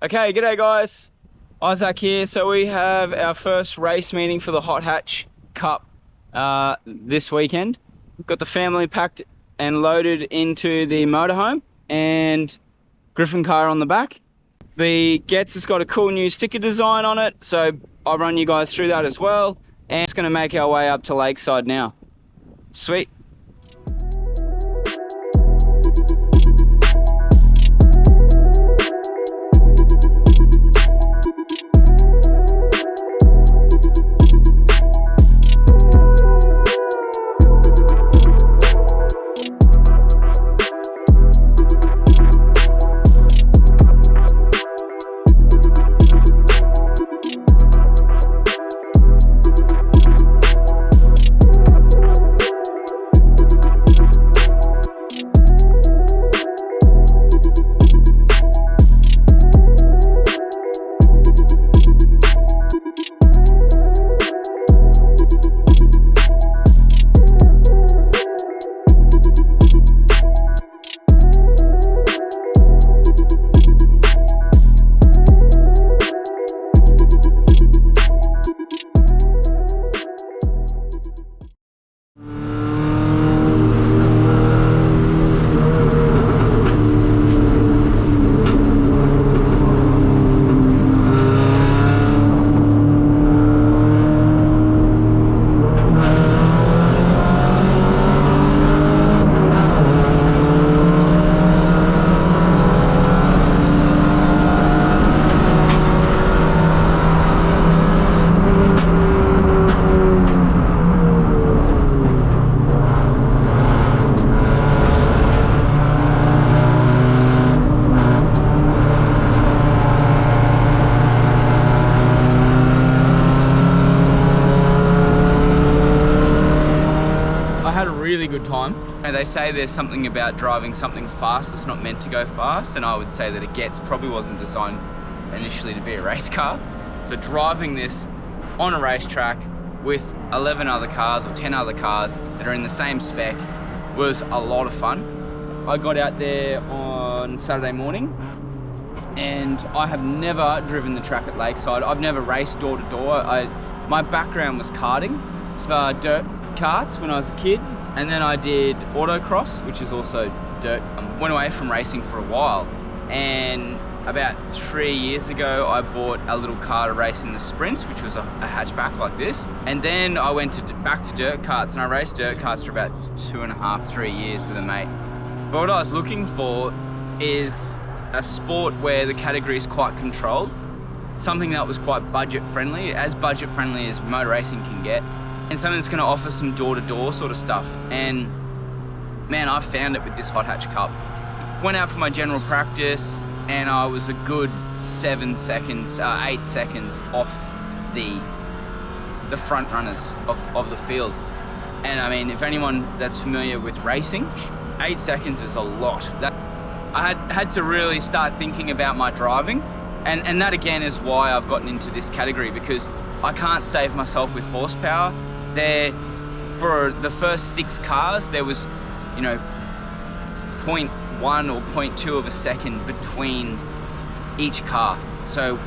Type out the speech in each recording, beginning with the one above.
Okay, g'day guys. Isaac here. So we have our first race meeting for the Hot Hatch Cup this weekend. We've got the family packed and loaded into the motorhome and Griffin car on the back. The Getz has got a cool new sticker design on it, so I'll run you guys through that as well. And it's going to make our way up to Lakeside now. Sweet. Really good time. And they say there's something about driving something fast that's not meant to go fast, and I would say that a Getz probably wasn't designed initially to be a race car. So driving this on a racetrack with 11 other cars or 10 other cars that are in the same spec was a lot of fun. I got out there on Saturday morning and I have never driven the track at Lakeside. I've never raced door to door. My background was karting, so dirt karts when I was a kid. And then I did autocross, which is also dirt. Went away from racing for a while, and about 3 years ago I bought a little car to race in the sprints, which was a hatchback like this. And then I went back to dirt karts, and I raced dirt karts for about 2.5, 3 years with a mate. But what I was looking for is a sport where the category is quite controlled, something that was quite budget friendly, as budget friendly as motor racing can get, and something that's going to offer some door-to-door sort of stuff. And man, I found it with this Hot Hatch Cup. Went out for my general practice and I was a good 8 seconds off the front runners of the field. And I mean, if anyone that's familiar with racing, 8 seconds is a lot. I had to really start thinking about my driving, and that again is why I've gotten into this category, because I can't save myself with horsepower. There, for the first 6 cars, there was, 0.1 or 0.2 of a second between each car. So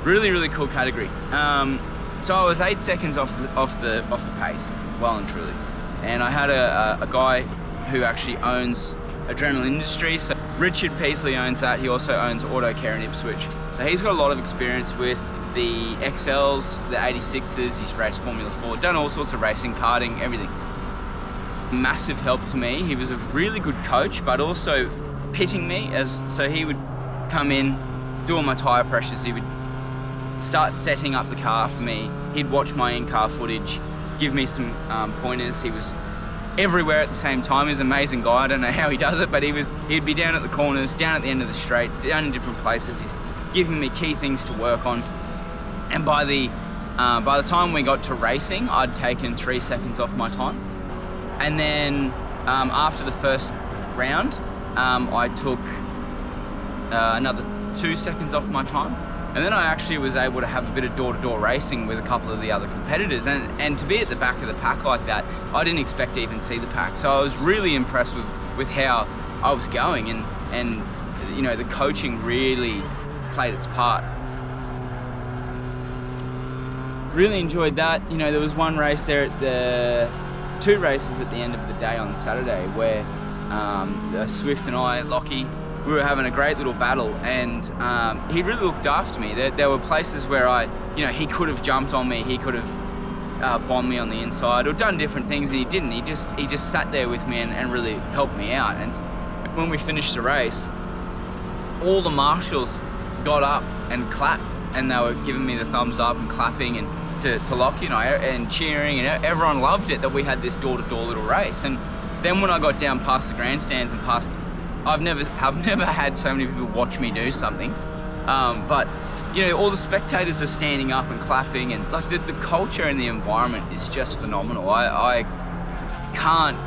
really, really cool category. So I was 8 seconds off the pace, well and truly. And I had a guy who actually owns Adrenaline Industries. So Richard Peasley owns that. He also owns Auto Care in Ipswich. So he's got a lot of experience with the XLs, the 86s, he's raced Formula 4, done all sorts of racing, karting, everything. Massive help to me. He was a really good coach, but also pitting me, so he would come in, do all my tyre pressures, he would start setting up the car for me, he'd watch my in-car footage, give me some pointers. He was everywhere at the same time. He's an amazing guy. I don't know how he does it, but he'd be down at the corners, down at the end of the straight, down in different places. He's giving me key things to work on. And by the time we got to racing, I'd taken 3 seconds off my time. And then after the first round, I took another 2 seconds off my time. And then I actually was able to have a bit of door-to-door racing with a couple of the other competitors. And to be at the back of the pack like that, I didn't expect to even see the pack. So I was really impressed with how I was going. And the coaching really played its part. Really enjoyed that. You know, there was one race there at the 2 races at the end of the day on Saturday where Swift and I, Lockie, we were having a great little battle, and he really looked after me. There were places where he could have jumped on me, he could have bombed me on the inside or done different things, and he didn't. He just sat there with me and really helped me out. And when we finished the race, all the marshals got up and clapped, and they were giving me the thumbs up and clapping and to Lockie and I, and cheering, and everyone loved it that we had this door-to-door little race. And then when I got down past the grandstands and past, I've never had so many people watch me do something, but you know, all the spectators are standing up and clapping, and like the culture and the environment is just phenomenal. I can't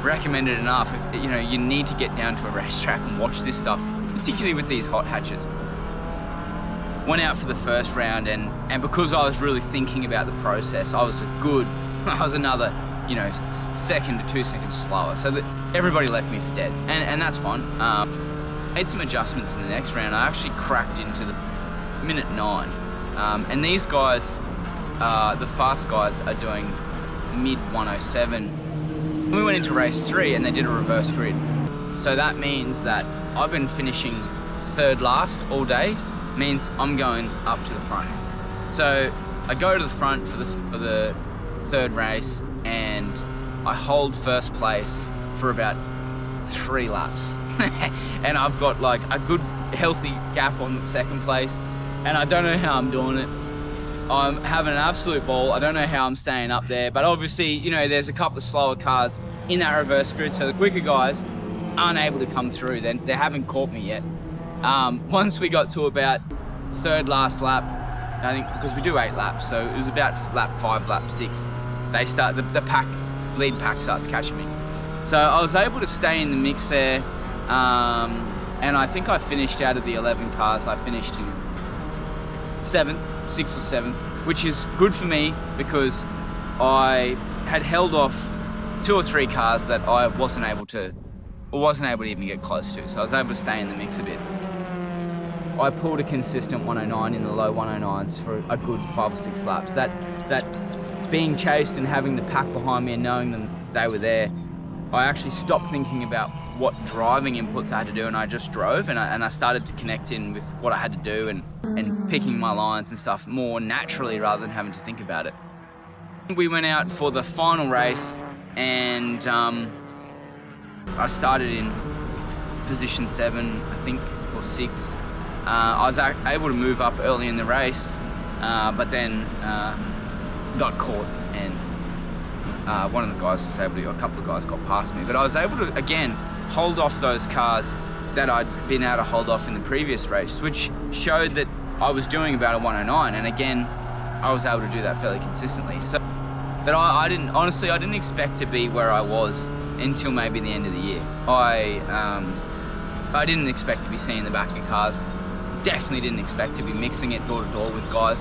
recommend it enough. You know, you need to get down to a racetrack and watch this stuff, particularly with these hot hatches. Went out for the first round, and because I was really thinking about the process, I was another, you know, second to 2 seconds slower, so that everybody left me for dead, and that's fine. Made some adjustments in the next round. I actually cracked into the minute 9, and these guys, the fast guys, are doing mid 107. We went into race 3 and they did a reverse grid, so that means that I've been finishing 3rd last all day. Means I'm going up to the front. So I go to the front for the 3rd race, and I hold 1st place for about 3 laps. And I've got like a good healthy gap on 2nd place, and I don't know how I'm doing it. I'm having an absolute ball. I don't know how I'm staying up there, but obviously, you know, there's a couple of slower cars in that reverse grid, so the quicker guys aren't able to come through. They haven't caught me yet. Once we got to about 3rd last lap, I think, because we do 8 laps, so it was about lap 5, lap 6, they start, the lead pack starts catching me. So I was able to stay in the mix there, and I think I finished out of the 11 cars, I finished in 6th or 7th, which is good for me because I had held off 2 or 3 cars that I wasn't able to even get close to, so I was able to stay in the mix a bit. I pulled a consistent 109 in the low 109s for a good 5 or 6 laps. That being chased and having the pack behind me and knowing them they were there, I actually stopped thinking about what driving inputs I had to do, and I just drove, and I started to connect in with what I had to do and picking my lines and stuff more naturally rather than having to think about it. We went out for the final race, and I started in position 7, I think, or 6. I was able to move up early in the race, but then got caught, and one of the guys was able to, a couple of guys got past me, but I was able to, again, hold off those cars that I'd been able to hold off in the previous race, which showed that I was doing about a 109, and again, I was able to do that fairly consistently. So that I didn't expect to be where I was until maybe the end of the year. I didn't expect to be seeing the back of cars. Definitely didn't expect to be mixing it door to door with guys.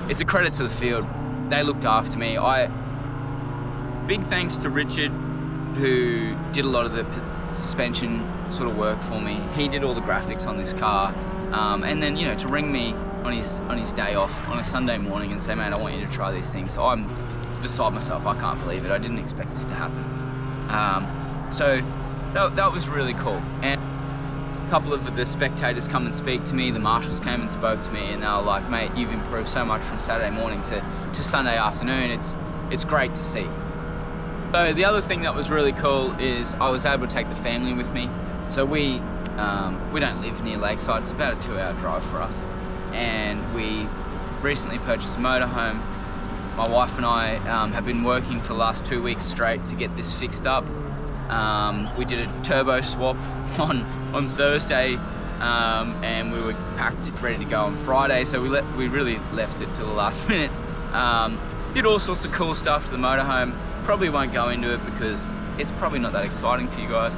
It's a credit to the field. They looked after me. Big thanks to Richard, who did a lot of the suspension sort of work for me. He did all the graphics on this car, and then, you know, to ring me on his day off on a Sunday morning and say, "Man, I want you to try these things." So I'm beside myself. I can't believe it. I didn't expect this to happen. So that was really cool. And a couple of the spectators come and speak to me. The marshals came and spoke to me, and they were like, "Mate, you've improved so much from Saturday morning to Sunday afternoon. It's great to see." So the other thing that was really cool is I was able to take the family with me. So we don't live near Lakeside. It's about a 2-hour drive for us, and we recently purchased a motorhome. My wife and I have been working for the last 2 weeks straight to get this fixed up. We did a turbo swap on Thursday, and we were packed, ready to go on Friday, so we really left it till the last minute. Did all sorts of cool stuff to the motorhome. Probably won't go into it because it's probably not that exciting for you guys,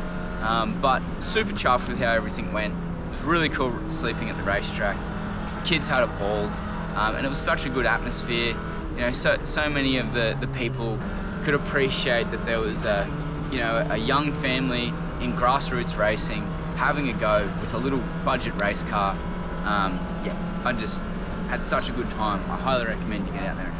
but super chuffed with how everything went. It was really cool sleeping at the racetrack. The kids had a ball, and it was such a good atmosphere. You know, so many of the people could appreciate that there was a young family in grassroots racing having a go with a little budget race car, Yeah, I just had such a good time. I highly recommend you get out there.